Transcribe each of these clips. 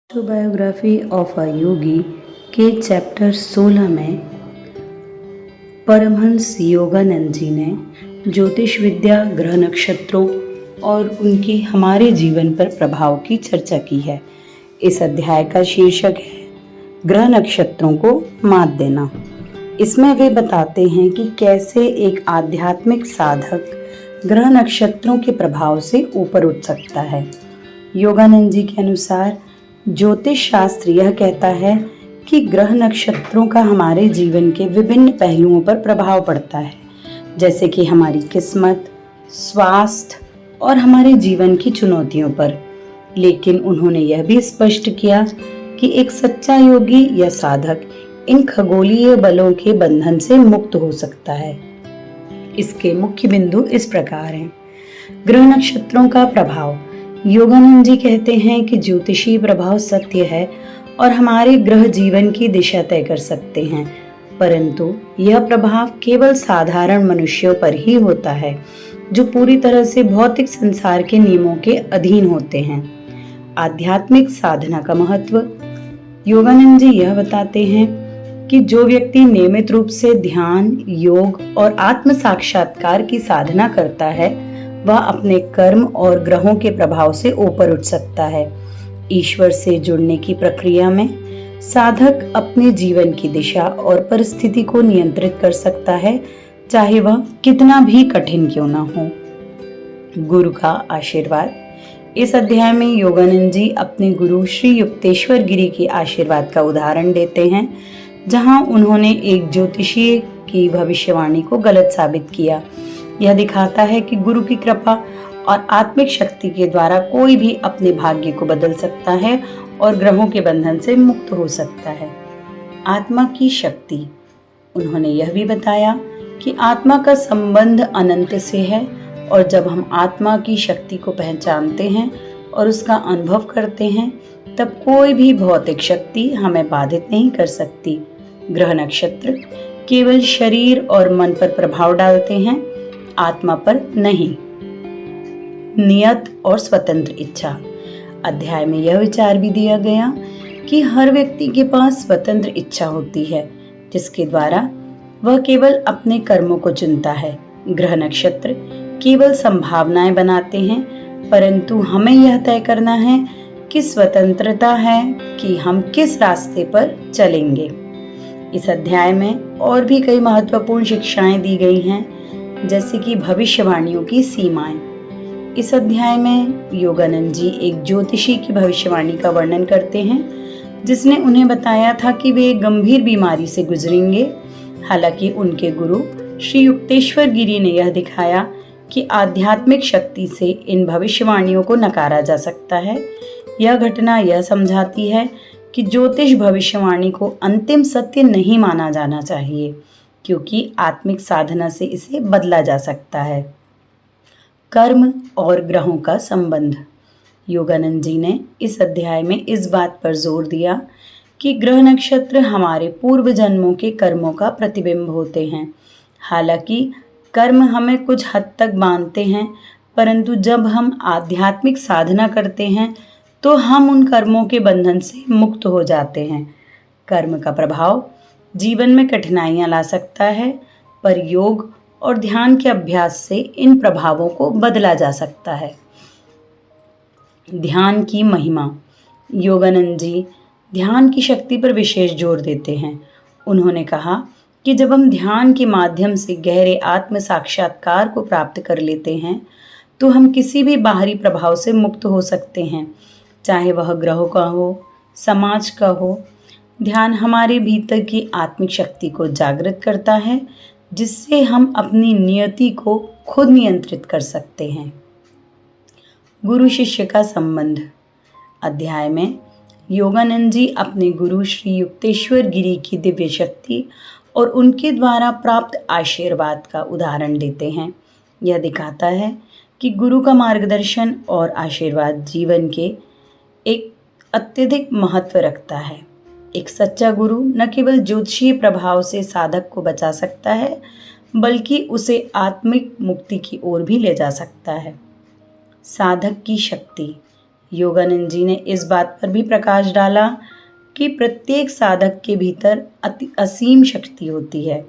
Autobiography of a योगी के chapter 16 में परमहंस योगानंद जी ने ज्योतिष विद्या, ग्रह नक्षत्रों और उनकी हमारे जीवन पर प्रभाव की चर्चा की है। इस अध्याय का शीर्षक है ग्रह नक्षत्रों को मात देना। इसमें वे बताते हैं कि कैसे एक आध्यात्मिक साधक ग्रह नक्षत्रों के प्रभाव से ऊपर उठ सकता है। योगानंद जी के अनुसार ज्योतिष शास्त्र यह कहता है कि ग्रह नक्षत्रों का हमारे जीवन के विभिन्न पहलुओं पर प्रभाव पड़ता है, जैसे कि हमारी किस्मत, स्वास्थ्य और हमारे जीवन की चुनौतियों पर। लेकिन उन्होंने यह भी स्पष्ट किया कि एक सच्चा योगी या साधक इन खगोलीय बलों के बंधन से मुक्त हो सकता है। इसके मुख्य बिंदु इस प्रकार हैं। ग्रह नक्षत्रों का प्रभाव। योगानंद जी कहते हैं कि ज्योतिषीय प्रभाव सत्य है और हमारे ग्रह जीवन की दिशा तय कर सकते हैं, परंतु यह प्रभाव केवल साधारण मनुष्यों पर ही होता है जो पूरी तरह से भौतिक संसार के नियमों के अधीन होते हैं। आध्यात्मिक साधना का महत्व। योगानंद जी यह बताते हैं कि जो व्यक्ति नियमित रूप से ध्यान, योग और आत्म साक्षात्कार की साधना करता है वह अपने कर्म और ग्रहों के प्रभाव से ऊपर उठ सकता है। ईश्वर से जुड़ने की प्रक्रिया में साधक अपने जीवन की दिशा और परिस्थिति को नियंत्रित कर सकता है, चाहे वह कितना भी कठिन क्यों ना हो। गुरु का आशीर्वाद। इस अध्याय में योगानंद जी अपने गुरु श्री युक्तेश्वर गिरी के आशीर्वाद का उदाहरण देते हैं, जहां उन्होंने एक ज्योतिषी की भविष्यवाणी को गलत साबित किया। यह दिखाता है कि गुरु की कृपा और आत्मिक शक्ति के द्वारा कोई भी अपने भाग्य को बदल सकता है और ग्रहों के बंधन से मुक्त हो सकता है। आत्मा की शक्ति। उन्होंने यह भी बताया कि आत्मा का संबंध अनंत से है और जब हम आत्मा की शक्ति को पहचानते हैं और उसका अनुभव करते हैं तब कोई भी भौतिक शक्ति हमें बाधित नहीं कर सकती। ग्रह नक्षत्र केवल शरीर और मन पर प्रभाव डालते हैं, आत्मा पर नहीं। नियत और स्वतंत्र इच्छा। अध्याय में यह विचार भी दिया गया कि हर व्यक्ति के पास स्वतंत्र इच्छा होती है, जिसके द्वारा वह केवल अपने कर्मों को चुनता है। ग्रह नक्षत्र केवल संभावनाएं बनाते हैं, परंतु हमें यह तय करना है कि स्वतंत्रता है कि हम किस रास्ते पर चलेंगे। इस अध्याय में और भी कई महत्वपूर्ण शिक्षाएं दी गई हैं, जैसे कि भविष्यवाणियों की सीमाएं। इस अध्याय में योगानंद जी एक ज्योतिषी की भविष्यवाणी का वर्णन करते हैं, जिसने उन्हें बताया था कि वे एक गंभीर बीमारी से गुजरेंगे। हालांकि उनके गुरु श्री युक्तेश्वर गिरी ने यह दिखाया कि आध्यात्मिक शक्ति से इन भविष्यवाणियों को नकारा जा सकता है। यह घटना यह समझाती है कि ज्योतिष भविष्यवाणी को अंतिम सत्य नहीं माना जाना चाहिए, क्योंकि आत्मिक साधना से इसे बदला जा सकता है। कर्म और ग्रहों का संबंध। योगानंद जी ने इस अध्याय में इस बात पर जोर दिया कि ग्रह नक्षत्र हमारे पूर्व जन्मों के कर्मों का प्रतिबिंब होते हैं। हालांकि कर्म हमें कुछ हद तक बांधते हैं, परंतु जब हम आध्यात्मिक साधना करते हैं तो हम उन कर्मों के बंधन से मुक्त हो जाते हैं। कर्म का प्रभाव जीवन में कठिनाइयां ला सकता है, पर योग और ध्यान के अभ्यास से इन प्रभावों को बदला जा सकता है। ध्यान की महिमा। योगानंद जी ध्यान की शक्ति पर विशेष जोर देते हैं। उन्होंने कहा कि जब हम ध्यान के माध्यम से गहरे आत्म साक्षात्कार को प्राप्त कर लेते हैं तो हम किसी भी बाहरी प्रभाव से मुक्त हो सकते हैं, चाहे वह ग्रहों का हो, समाज का हो। ध्यान हमारे भीतर की आत्मिक शक्ति को जागृत करता है, जिससे हम अपनी नियति को खुद नियंत्रित कर सकते हैं। गुरु शिष्य का संबंध। अध्याय में योगानंद जी अपने गुरु श्री युक्तेश्वर गिरी की दिव्य शक्ति और उनके द्वारा प्राप्त आशीर्वाद का उदाहरण देते हैं। यह दिखाता है कि गुरु का मार्गदर्शन और आशीर्वाद जीवन के एक अत्यधिक महत्व रखता है। एक सच्चा गुरु न केवल ज्योतिषीय प्रभाव से साधक को बचा सकता है, बल्कि उसे आत्मिक मुक्ति की ओर भी ले जा सकता है। साधक की शक्ति। योगानंद जी ने इस बात पर भी प्रकाश डाला कि प्रत्येक साधक के भीतर असीम शक्ति होती है।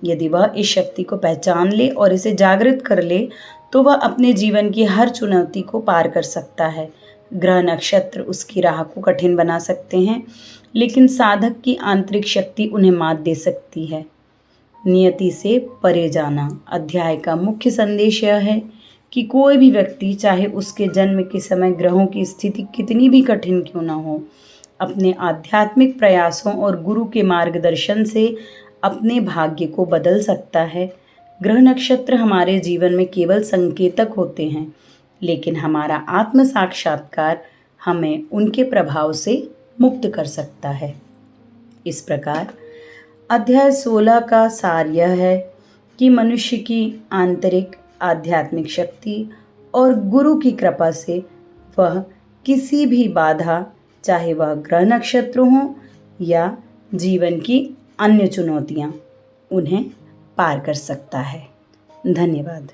यदि वह इस शक्ति को पहचान ले और इसे जागृत कर ले तो वह अपने जीवन की हर चुनौती को पार कर सकता है। ग्रह नक्षत्र उसकी राह को कठिन बना सकते हैं, लेकिन साधक की आंतरिक शक्ति उन्हें मात दे सकती है। नियति से परे जाना अध्याय का मुख्य संदेश यह है कि कोई भी व्यक्ति, चाहे उसके जन्म के समय ग्रहों की स्थिति कितनी भी कठिन क्यों न हो, अपने आध्यात्मिक प्रयासों और गुरु के मार्गदर्शन से अपने भाग्य को बदल सकता है। ग्रह नक्षत्र हमारे जीवन में केवल संकेतक होते हैं, लेकिन हमारा आत्म साक्षात्कार हमें उनके प्रभाव से मुक्त कर सकता है। इस प्रकार अध्याय 16 का सार यह है कि मनुष्य की आंतरिक आध्यात्मिक शक्ति और गुरु की कृपा से वह किसी भी बाधा, चाहे वह ग्रह नक्षत्र हो या जीवन की अन्य चुनौतियां, उन्हें पार कर सकता है। धन्यवाद।